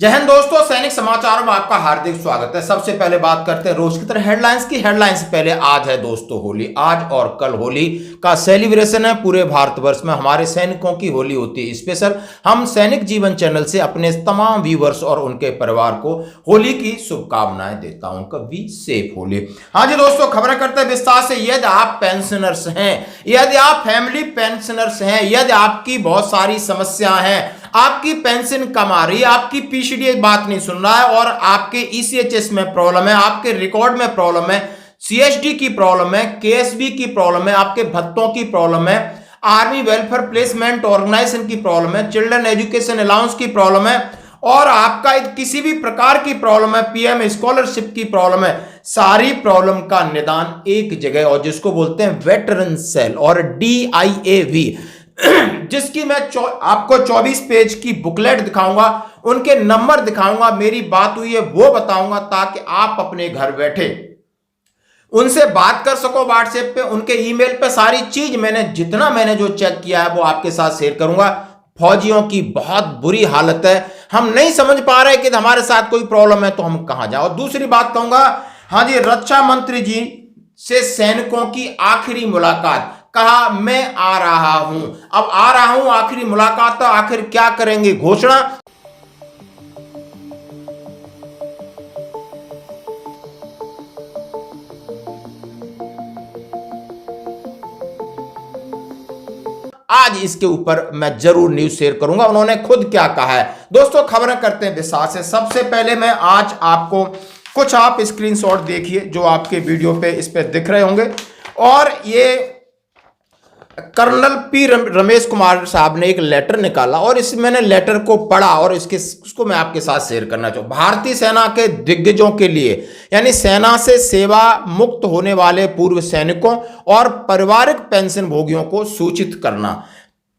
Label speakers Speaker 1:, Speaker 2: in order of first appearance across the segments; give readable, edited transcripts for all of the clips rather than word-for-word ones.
Speaker 1: जय हिंद दोस्तों, सैनिक समाचार में आपका हार्दिक स्वागत है। सबसे पहले बात करते हैं रोज की तरह हेडलाइंस की। हेडलाइंस से पहले आज है दोस्तों होली। आज और कल होली का सेलिब्रेशन है। पूरे भारतवर्ष में हमारे सैनिकों की होली होती है स्पेशल। हम सैनिक जीवन चैनल से अपने तमाम व्यूवर्स और उनके परिवार को होली की शुभकामनाएं देता हूं। कभी सेफ होली। हाँ जी दोस्तों, खबरें करते हैं विस्तार से। यदि आप पेंशनर्स हैं, यदि आप फैमिली पेंशनर्स हैं, यदि आपकी बहुत सारी समस्याएं हैं, आपकी पेंशन कम आ रही है, आपकी पीसीडी बात नहीं सुन रहा है और आपके ईसीएचएस में प्रॉब्लम है, आपके रिकॉर्ड में प्रॉब्लम है, सीएसडी की प्रॉब्लम है, केएसबी की प्रॉब्लम है, आपके भत्तों की प्रॉब्लम है, आर्मी वेलफेयर प्लेसमेंट ऑर्गेनाइजेशन की प्रॉब्लम है, चिल्ड्रन एजुकेशन अलाउंस की प्रॉब्लम है और आपका किसी भी प्रकार की प्रॉब्लम है, पीएम स्कॉलरशिप की प्रॉब्लम है, सारी प्रॉब्लम का निदान एक जगह और जिसको बोलते हैं वेटरन सेल और DIAV, जिसकी मैं आपको 24 पेज की बुकलेट दिखाऊंगा, उनके नंबर दिखाऊंगा, मेरी बात हुई है वो बताऊंगा ताकि आप अपने घर बैठे उनसे बात कर सको व्हाट्सएप पे, उनके ईमेल पे। सारी चीज जितना मैंने जो चेक किया है वो आपके साथ शेयर करूंगा। फौजियों की बहुत बुरी हालत है, हम नहीं समझ पा रहे कि हमारे साथ कोई प्रॉब्लम है तो हम कहां जाओ। दूसरी बात कहूंगा, हाँ जी, रक्षा मंत्री जी से सैनिकों की आखिरी मुलाकात, कहा मैं आ रहा हूं। अब आ रहा हूं, आखिरी मुलाकात, तो आखिर क्या करेंगे घोषणा। आज इसके ऊपर मैं जरूर न्यूज शेयर करूंगा, उन्होंने खुद क्या कहा है। दोस्तों खबरें करते हैं विस्तार से। सबसे पहले मैं आज आपको कुछ आप स्क्रीनशॉट देखिए जो आपके वीडियो पे इस पे दिख रहे होंगे। और ये कर्नल पी रमेश कुमार साहब ने एक लेटर निकाला और इस मैंने लेटर को पढ़ा और उसको मैं आपके साथ शेयर करना चाहूँ। भारतीय सेना के दिग्गजों के लिए, यानी सेना से सेवा मुक्त होने वाले पूर्व सैनिकों और पारिवारिक पेंशन भोगियों को सूचित करना।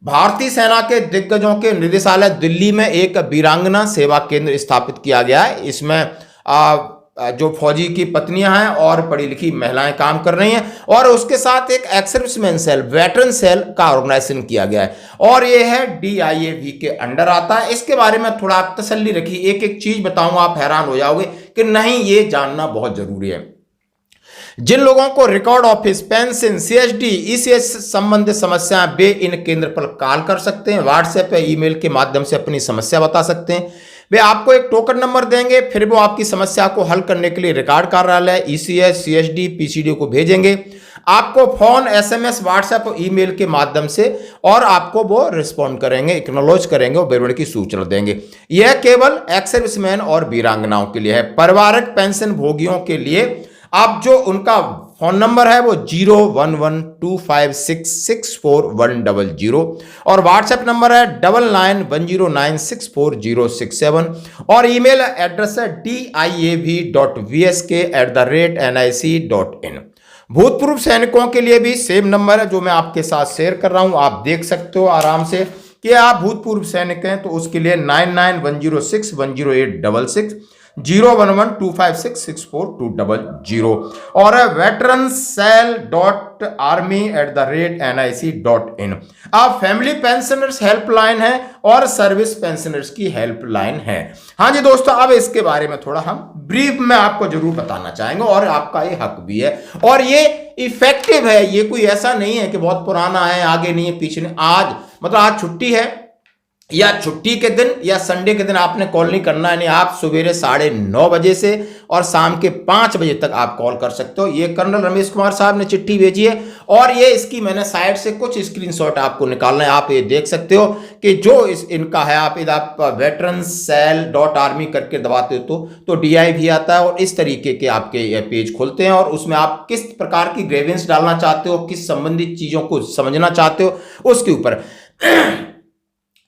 Speaker 1: भारतीय सेना के दिग्गजों के निदेशालय दिल्ली में एक वीरांगना सेवा केंद्र स्थापित किया गया है। इसमें जो फौजी की पत्नियां हैं और पढ़ी लिखी महिलाएं काम कर रही हैं और उसके साथ एक एक्स-सर्विसमैन सेल, वेटरन सेल का ऑर्गेनाइजेशन किया गया है और ये है DIAV के अंडर आता है। इसके बारे में थोड़ा आप तसल्ली रखिए, एक एक चीज बताऊंगा, आप हैरान हो जाओगे कि नहीं, ये जानना बहुत जरूरी है। जिन लोगों को record office, pension, CSD, ECS संबंधित समस्याएं, वे इन केंद्र पर कॉल कर सकते हैं, व्हाट्सएप या ईमेल के माध्यम से अपनी समस्या बता सकते हैं। वे आपको एक टोकन नंबर देंगे, फिर वो आपकी समस्या को हल करने के लिए रिकॉर्ड कार्यालय, ECS, CSD, PCD को भेजेंगे आपको फोन, SMS, व्हाट्सएप और ईमेल के माध्यम से, और आपको वो रिस्पॉन्ड करेंगे, एक्नॉलेज करेंगे और बेरबड़ की सूचना देंगे। यह केवल एक्स सर्विसमैन और वीरांगनाओं के लिए है। पारिवारिक पेंशन भोगियों के लिए आप जो उनका फोन नंबर है वो 01125664100 और व्हाट्सएप नंबर है 9910964067 और ईमेल एड्रेस है diav.vsk@nic.in। भूतपूर्व सैनिकों के लिए भी सेम नंबर है जो मैं आपके साथ शेयर कर रहा हूं, आप देख सकते हो आराम से कि आप भूतपूर्व सैनिक हैं तो उसके लिए 9910610866 01125664200 और veterancell.army@nic.in। आप फैमिली पेंशनर्स हेल्पलाइन है और सर्विस पेंशनर्स की हेल्पलाइन है। हाँ जी दोस्तों, अब इसके बारे में थोड़ा हम ब्रीफ में आपको जरूर बताना चाहेंगे और आपका ये हक भी है और ये इफेक्टिव है। ये कोई ऐसा नहीं है कि बहुत पुराना है, आगे नहीं है, पीछे नहीं। आज मतलब आज छुट्टी है या छुट्टी के दिन या संडे के दिन आपने कॉल नहीं करना है, नहीं, आप सवेरे 9:30 बजे से और शाम के 5 बजे तक आप कॉल कर सकते हो। ये कर्नल रमेश कुमार साहब ने चिट्ठी भेजी है और ये इसकी मैंने साइड से कुछ स्क्रीनशॉट आपको निकालना है। आप ये देख सकते हो कि जो इनका है, आप veteranCell.army करके दबाते हो तो DIV आता है और इस तरीके के आपके पेज खुलते हैं और उसमें आप किस प्रकार की ग्रेवेंस डालना चाहते हो, किस संबंधित चीजों को समझना चाहते हो उसके ऊपर।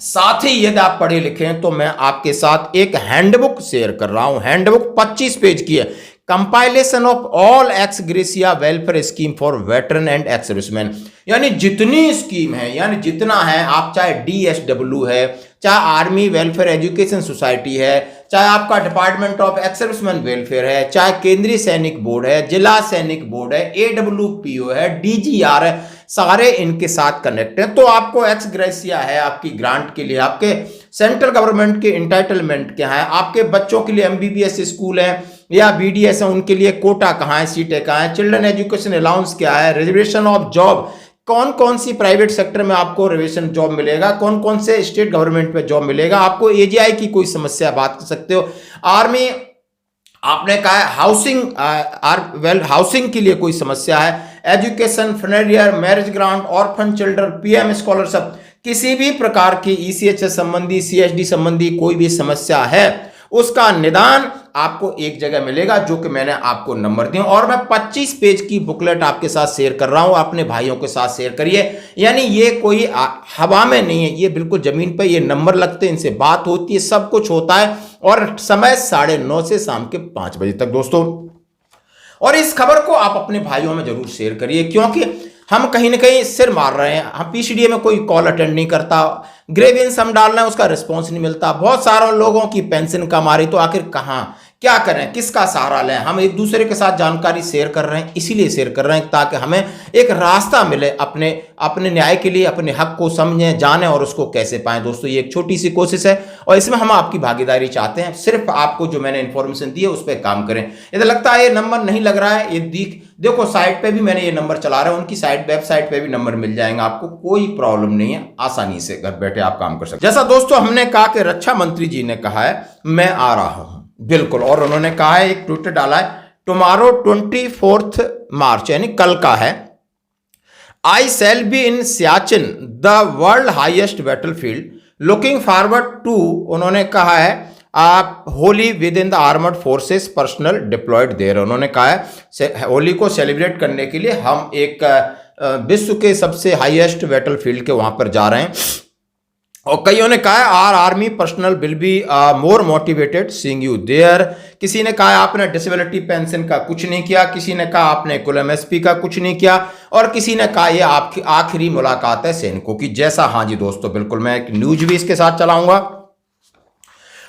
Speaker 1: साथ ही यदि आप पढ़े लिखे हैं तो मैं आपके साथ एक हैंडबुक शेयर कर रहा हूं। हैंडबुक 25 पेज की है। Compilation of all x gratia welfare scheme for veteran and ex serviceman, यानी जितनी स्कीम है, यानी जितना है, आप चाहे DSW है, चाहे आर्मी वेलफेयर एजुकेशन सोसाइटी है, चाहे आपका department of ex serviceman welfare है, चाहे केंद्रीय सैनिक बोर्ड है, जिला सैनिक बोर्ड है, AWPO है, DGR है, सारे इनके साथ कनेक्ट है। तो आपको एक्स ग्रेसिया है, आपकी ग्रांट के लिए, आपके सेंट्रल गवर्नमेंट के इंटाइटलमेंट क्या है, आपके बच्चों के लिए एमबीबीएस स्कूल है या बीडीएस है, उनके लिए कोटा कहाँ है, सीटें कहाँ है, चिल्ड्रन एजुकेशन अलाउंस क्या है, रिजर्वेशन ऑफ जॉब, कौन कौन सी प्राइवेट सेक्टर में आपको रिजर्वेशन जॉब मिलेगा, कौन कौन से स्टेट गवर्नमेंट में जॉब मिलेगा, आपको एजीआई की कोई समस्या बात कर सकते हो, आर्मी आपने कहा है, हाउसिंग हाउसिंग के लिए कोई समस्या है, education, funeral, marriage grant, orphan children, PM scholarship, किसी भी प्रकार की ईसीएचएस संबंधी, सीएचडी संबंधी कोई भी समस्या है, उसका निदान आपको एक जगह मिलेगा, जो कि मैंने आपको नंबर दिया। और मैं 25 पेज की बुकलेट आपके साथ शेयर कर रहा हूं, अपने भाइयों के साथ शेयर करिए। यानी ये कोई हवा में नहीं है, ये बिल्कुल जमीन पर ये नंबर लगते हैं, इनसे बात होती है, सब कुछ होता है, और समय 9:30 से शाम के 5 बजे तक दोस्तों। और इस खबर को आप अपने भाइयों में जरूर शेयर करिए, क्योंकि हम कहीं ना कहीं सिर मार रहे हैं, हम पीसीडीए में कोई कॉल अटेंड नहीं करता, ग्रेवियंस हम डाल रहे हैं उसका रिस्पॉन्स नहीं मिलता, बहुत सारे लोगों की पेंशन कम आ रही, तो आखिर कहां क्या करें, किसका सहारा लें। हम एक दूसरे के साथ जानकारी शेयर कर रहे हैं, इसीलिए शेयर कर रहे हैं ताकि हमें एक रास्ता मिले अपने अपने न्याय के लिए, अपने हक को समझें, जानें और उसको कैसे पाएं। दोस्तों ये एक छोटी सी कोशिश है और इसमें हम आपकी भागीदारी चाहते हैं, सिर्फ आपको जो मैंने इंफॉर्मेशन दी है उस पर काम करें। यदि लगता है ये नंबर नहीं लग रहा है, ये देखो साइट पे भी मैंने ये नंबर चला रहा हूं, उनकी वेबसाइट पे भी नंबर मिल जाएंगे आपको, कोई प्रॉब्लम नहीं है, आसानी से घर बैठे आप काम कर सकते हैं। जैसा दोस्तों हमने कहा कि रक्षा मंत्री जी ने कहा है मैं आ रहा हूं, बिल्कुल, और उन्होंने कहा है, एक ट्वीट डाला है, टुमारो 24 मार्च यानी कल का है, I shall be in Siachen the world highest battlefield, looking forward to, उन्होंने कहा है आप Holi with in the armoured forces personnel deployed there. उन्होंने कहा है होली को सेलिब्रेट करने के लिए हम एक विश्व के सबसे हाईएस्ट बैटलफील्ड के वहां पर जा रहे हैं, और कईयों ने कहा है our army personnel will be more motivated seeing you there. किसी ने कहा आपने डिसेबिलिटी पेंशन का कुछ नहीं किया, किसी ने कहा आपने कुल एमएसपी का कुछ नहीं किया, और किसी ने कहा ये आपकी आखिरी मुलाकात है सैनिकों की जैसा। हाँ जी दोस्तों बिल्कुल, मैं एक न्यूज भी इसके साथ चलाऊंगा।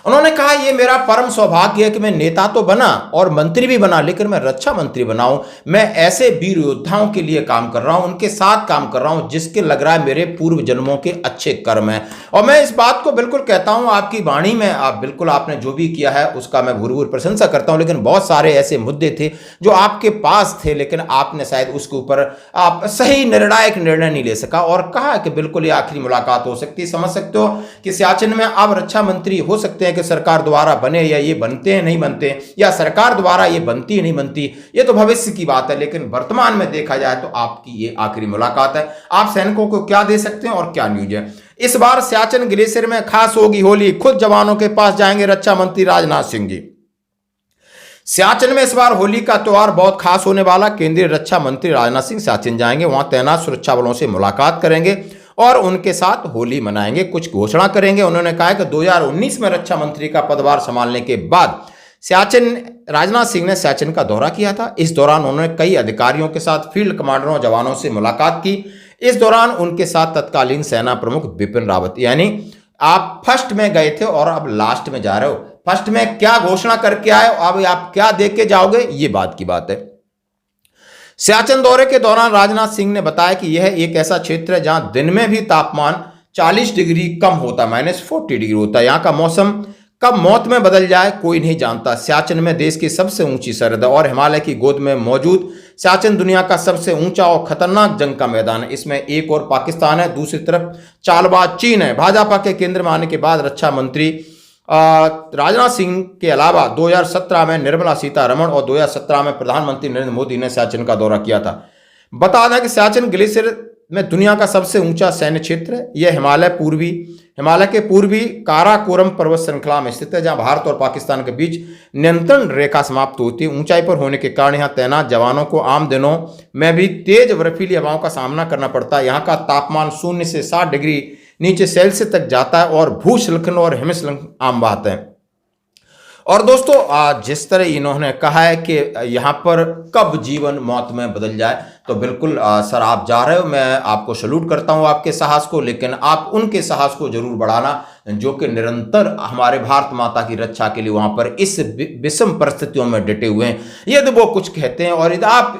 Speaker 1: उन्होंने कहा यह मेरा परम सौभाग्य है कि मैं नेता तो बना और मंत्री भी बना, लेकिन मैं रक्षा मंत्री बनाऊं। मैं ऐसे वीर योद्धाओं के लिए काम कर रहा हूं, उनके साथ काम कर रहा हूं जिसके लग रहा है मेरे पूर्व जन्मों के अच्छे कर्म हैं। और मैं इस बात को बिल्कुल कहता हूं आपकी वाणी में, आप बिल्कुल आपने जो भी किया है उसका मैं भूर प्रशंसा करता हूं, लेकिन बहुत सारे ऐसे मुद्दे थे जो आपके पास थे, लेकिन आपने शायद उसके ऊपर आप सही निर्णायक निर्णय नहीं ले सका, और कहा कि बिल्कुल ये आखिरी मुलाकात हो सकती है। समझ सकते हो कि सियाचिन में अब रक्षा मंत्री हो सकते हैं कि सरकार द्वारा बने, या ये बनते हैं नहीं बनते, या सरकार द्वारा ये बनती है नहीं बनती, ये तो भविष्य की बात है, लेकिन वर्तमान में देखा जाए तो आपकी ये आखिरी मुलाकात है। आप सैनिकों को क्या दे सकते हैं और क्या न्यूज है। इस बार सियाचिन ग्लेशियर में खास होगी होली, खुद जवानों के पास जाएंगे रक्षा मंत्री राजनाथ सिंह जी। सियाचिन में इस बार होली का त्योहार बहुत खास होने वाला, केंद्रीय रक्षा मंत्री राजनाथ सिंह सियाचिन जाएंगे, वहां तैनात सुरक्षा बलों से मुलाकात करेंगे और उनके साथ होली मनाएंगे, कुछ घोषणा करेंगे। उन्होंने कहा कि 2019 में रक्षा मंत्री का पदभार संभालने के बाद राजनाथ सिंह ने सियाचिन का दौरा किया था। इस दौरान उन्होंने कई अधिकारियों के साथ, फील्ड कमांडरों, जवानों से मुलाकात की। इस दौरान उनके साथ तत्कालीन सेना प्रमुख बिपिन रावत, यानी आप फर्स्ट में गए थे और अब लास्ट में जा रहे हो, फर्स्ट में क्या घोषणा करके आए, अब आप क्या दे के जाओगे, ये बात की बात है। सियाचिन दौरे के दौरान राजनाथ सिंह ने बताया कि यह एक ऐसा क्षेत्र है जहां दिन में भी तापमान 40 डिग्री कम होता है, -40 डिग्री होता है। यहाँ का मौसम कब मौत में बदल जाए कोई नहीं जानता। सियाचिन में देश की सबसे ऊंची सरहद और हिमालय की गोद में मौजूद सियाचिन दुनिया का सबसे ऊंचा और खतरनाक जंग का मैदान है। इसमें एक और पाकिस्तान है, दूसरी तरफ चालबाज चीन है। भाजपा के केंद्र में आने के बाद रक्षा मंत्री राजनाथ सिंह के अलावा 2017 में निर्मला सीतारमण और 2017 में प्रधानमंत्री नरेंद्र मोदी ने सियाचिन का दौरा किया था। बता दें कि सियाचिन ग्लेशियर में दुनिया का सबसे ऊंचा सैन्य क्षेत्र है। यह हिमालय के पूर्वी काराकोरम पर्वत श्रृंखला में स्थित है, जहां भारत और पाकिस्तान के बीच नियंत्रण रेखा समाप्त होती है। ऊंचाई पर होने के कारण यहां तैनात जवानों को आम दिनों में भी तेज बर्फीली हवाओं का सामना करना पड़ता है। यहाँ का तापमान 0 से 60 डिग्री नीचे सेल्सियस तक जाता है और भूस्खलन और हिमस्खलन आम बात है। और दोस्तों जिस तरह इन्होंने कहा है कि यहाँ पर कब जीवन मौत में बदल जाए, तो बिल्कुल सर आप जा रहे हो, मैं आपको सैल्यूट करता हूँ आपके साहस को, लेकिन आप उनके साहस को जरूर बढ़ाना जो कि निरंतर हमारे भारत माता की रक्षा के लिए वहां पर इस विषम परिस्थितियों में डटे हुए हैं। यदि वो कुछ कहते हैं और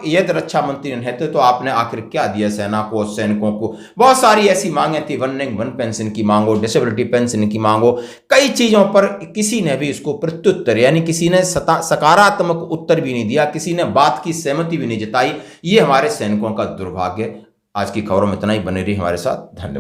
Speaker 1: यदि रक्षा मंत्री नहीं थे तो आपने आखिर क्या दिया सेना को, सैनिकों को? बहुत सारी ऐसी मांगे थी, वन पेंशन की मांगो, डिसेबिलिटी पेंशन की मांगो, कई चीजों पर किसी ने भी इसको प्रत्युत्तर यानी किसी ने सकारात्मक उत्तर भी नहीं दिया, किसी ने बात की सहमति भी नहीं जताई। ये हमारे सैनिकों का दुर्भाग्य। आज की खबरों में इतना ही, बने रही हमारे साथ। धन्यवाद।